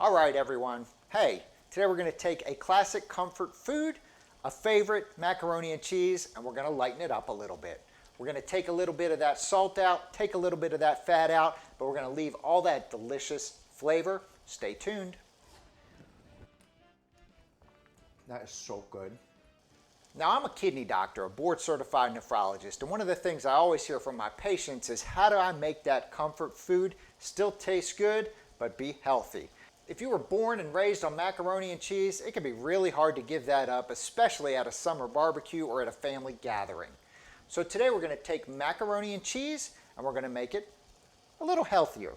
All right, everyone. Hey, today we're going to take a classic comfort food, a favorite macaroni and cheese, and we're going to lighten it up a little bit. We're going to take a little bit of that salt out, take a little bit of that fat out, but we're going to leave all that delicious flavor. Stay tuned. That is so good. Now, I'm a kidney doctor, a board-certified nephrologist, and one of the things I always hear from my patients is, how do I make that comfort food still taste good, but be healthy? If you were born and raised on macaroni and cheese, it can be really hard to give that up, especially at a summer barbecue or at a family gathering. So today we're going to take macaroni and cheese, and we're going to make it a little healthier.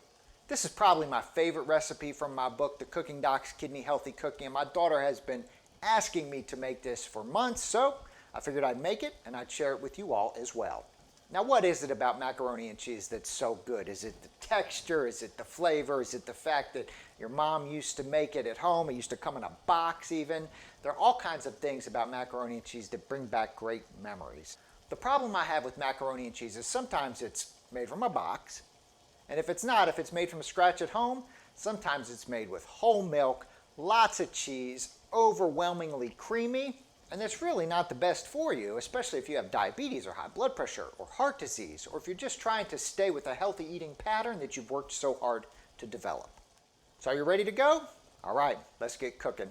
This is probably my favorite recipe from my book, The Cooking Doc's Kidney Healthy Cooking, and my daughter has been asking me to make this for months, so I figured I'd make it and I'd share it with you all as well. Now, what is it about macaroni and cheese that's so good? Is it the texture? Is it the flavor? Is it the fact that your mom used to make it at home? It used to come in a box even. There are all kinds of things about macaroni and cheese that bring back great memories. The problem I have with macaroni and cheese is sometimes it's made from a box, and if it's not, if it's made from scratch at home, sometimes it's made with whole milk, lots of cheese, overwhelmingly creamy, and it's really not the best for you, especially if you have diabetes or high blood pressure or heart disease, or if you're just trying to stay with a healthy eating pattern that you've worked so hard to develop. So are you ready to go? All right, let's get cooking.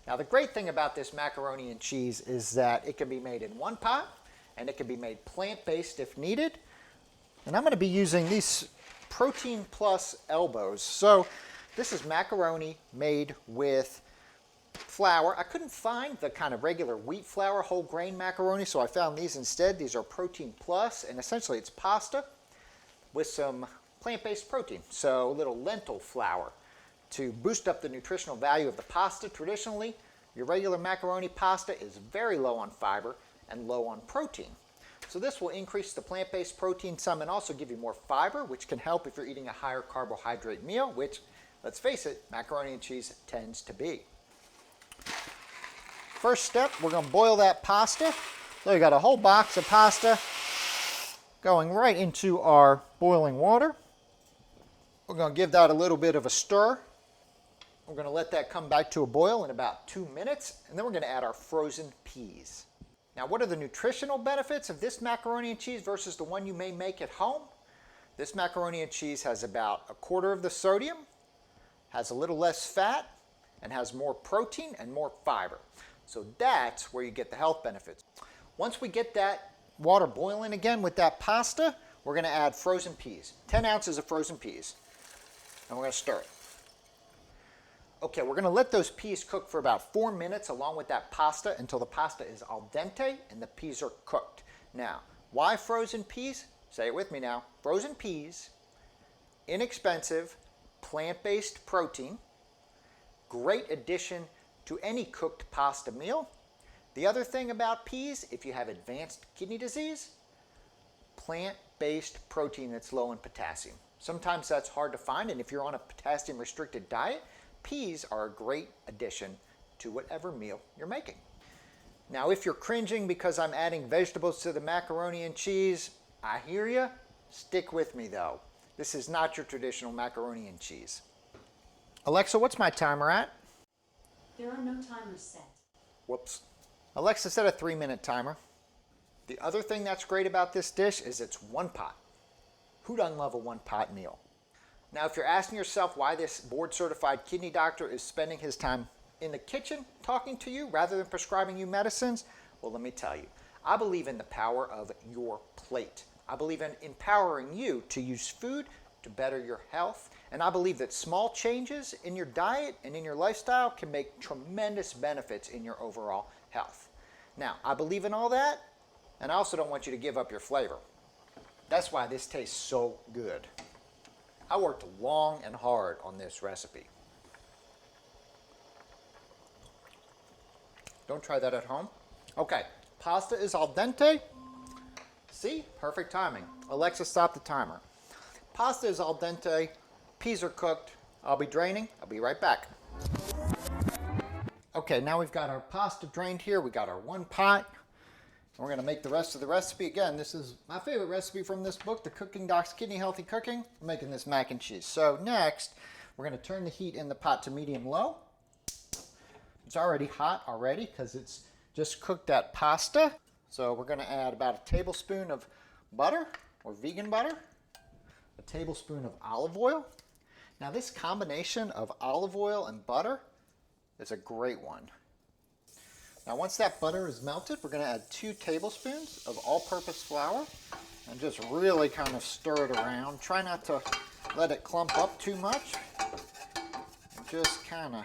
Now, the great thing about this macaroni and cheese is that it can be made in one pot, and it can be made plant-based if needed. And I'm going to be using these Protein Plus elbows. So this is macaroni made with flour. I couldn't find the kind of regular wheat flour whole grain macaroni, so I found these instead. These are Protein Plus, and essentially it's pasta with some plant-based protein. So a little lentil flour to boost up the nutritional value of the pasta. Traditionally, your regular macaroni pasta is very low on fiber and low on protein. So this will increase the plant-based protein some and also give you more fiber, which can help if you're eating a higher carbohydrate meal, which, let's face it, macaroni and cheese tends to be. First step, we're going to boil that pasta. So we got a whole box of pasta going right into our boiling water. We're going to give that a little bit of a stir. We're going to let that come back to a boil in about 2 minutes, and then we're going to add our frozen peas. Now, what are the nutritional benefits of this macaroni and cheese versus the one you may make at home? This macaroni and cheese has about 1/4 of the sodium, has a little less fat, and has more protein and more fiber. So that's where you get the health benefits. Once we get that water boiling again with that pasta, we're going to add frozen peas, 10 ounces of frozen peas, and we're going to stir it. Okay, we're going to let those peas cook for about 4 minutes along with that pasta until the pasta is al dente and the peas are cooked. Now, why frozen peas? Say it with me now. Frozen peas, inexpensive, plant-based protein, great addition to any cooked pasta meal. The other thing about peas, if you have advanced kidney disease, plant-based protein that's low in potassium. Sometimes that's hard to find, and if you're on a potassium-restricted diet, peas are a great addition to whatever meal you're making. Now, if you're cringing because I'm adding vegetables to the macaroni and cheese, I hear you. Stick with me, though. This is not your traditional macaroni and cheese. Alexa, what's my timer at? There are no timers set. Whoops. Alexa, set a 3-minute timer. The other thing that's great about this dish is it's one pot. Who doesn't love a one-pot meal? Now, if you're asking yourself why this board-certified kidney doctor is spending his time in the kitchen talking to you rather than prescribing you medicines, well, let me tell you. I believe in the power of your plate. I believe in empowering you to use food to better your health, and I believe that small changes in your diet and in your lifestyle can make tremendous benefits in your overall health. Now, I believe in all that, and I also don't want you to give up your flavor. That's why this tastes so good. I worked long and hard on this recipe. Don't try that at home. Okay, pasta is al dente. See, perfect timing. Alexa, stop the timer. Pasta is al dente, peas are cooked. I'll be draining. I'll be right back. Okay, now we've got our pasta drained here. We got our one pot. We're going to make the rest of the recipe. Again, this is my favorite recipe from this book, The Cooking Doc's Kidney Healthy Cooking. I'm making this mac and cheese. So next, we're We're going to turn the heat in the pot to medium-low. It's already hot already because it's just cooked that pasta. So we're going to add about a tablespoon of butter or vegan butter, a tablespoon of olive oil. Now this combination of olive oil and butter is a great one. Now once that butter is melted, we're going to add 2 tablespoons of all-purpose flour and just really kind of stir it around. Try not to let it clump up too much. Just kind of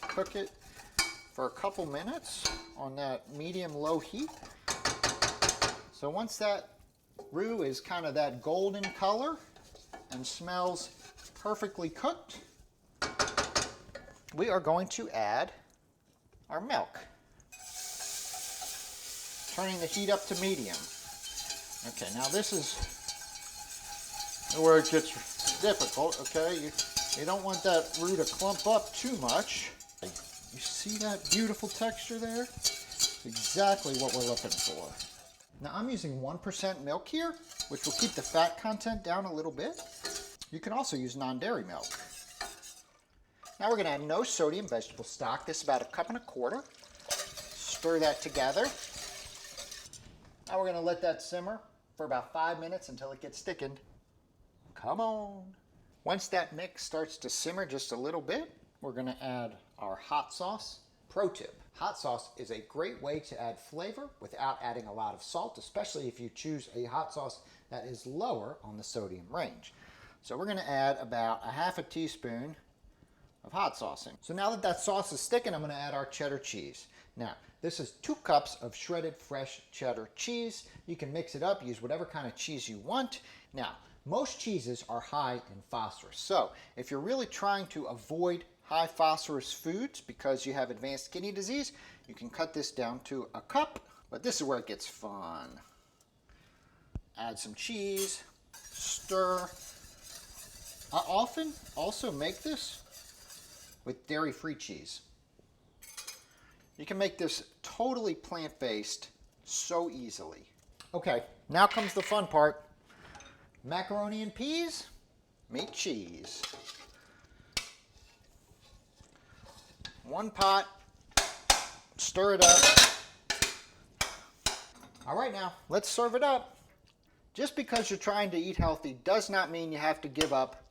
cook it for a couple minutes on that medium-low heat. So once that roux is kind of that golden color and smells perfectly cooked, we are going to add our milk. Turning the heat up to medium. Okay, now this is where it gets difficult, okay? You don't want that roux to clump up too much. You see that beautiful texture there? Exactly what we're looking for. Now I'm using 1% milk here, which will keep the fat content down a little bit. You can also use non-dairy milk. Now we're going to add no sodium vegetable stock. This is about 1.25 cups. Stir that together. Now we're going to let that simmer for about 5 minutes until it gets thickened. Come on. Once that mix starts to simmer just a little bit, we're going to add our hot sauce. Pro tip, hot sauce is a great way to add flavor without adding a lot of salt, especially if you choose a hot sauce that is lower on the sodium range. So we're going to add about 1/2 teaspoon of hot sauce in. So now that that sauce is thickened, I'm going to add our cheddar cheese. Now, this is 2 cups of shredded fresh cheddar cheese. You can mix it up, use whatever kind of cheese you want. Now, most cheeses are high in phosphorus. So if you're really trying to avoid high phosphorus foods because you have advanced kidney disease, you can cut this down to 1 cup. But this is where it gets fun. Add some cheese, stir. I often also make this with dairy-free cheese. You can make this totally plant-based so easily. Okay, now comes the fun part. Macaroni and peas meet cheese. 1 pot, stir it up. All right, now let's serve it up. Just because you're trying to eat healthy does not mean you have to give up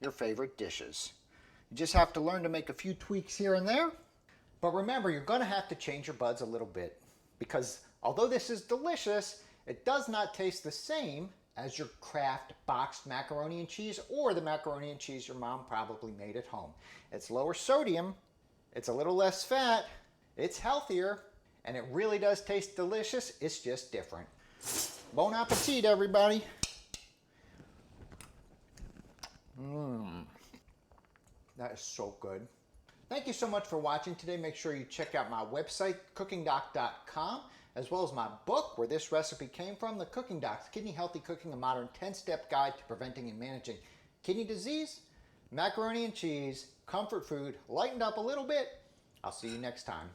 your favorite dishes. You just have to learn to make a few tweaks here and there. But remember, you're going to have to change your buds a little bit because although this is delicious, it does not taste the same as your Kraft boxed macaroni and cheese or the macaroni and cheese your mom probably made at home. It's lower sodium, it's a little less fat, it's healthier, and it really does taste delicious. It's just different. Bon appetit, everybody. That is so good. Thank you so much for watching today. Make sure you check out my website, cookingdoc.com, as well as my book, where this recipe came from, The Cooking Doc's Kidney Healthy Cooking, a modern 10-step guide to preventing and managing kidney disease. Macaroni and cheese, comfort food, lightened up a little bit. I'll see you next time.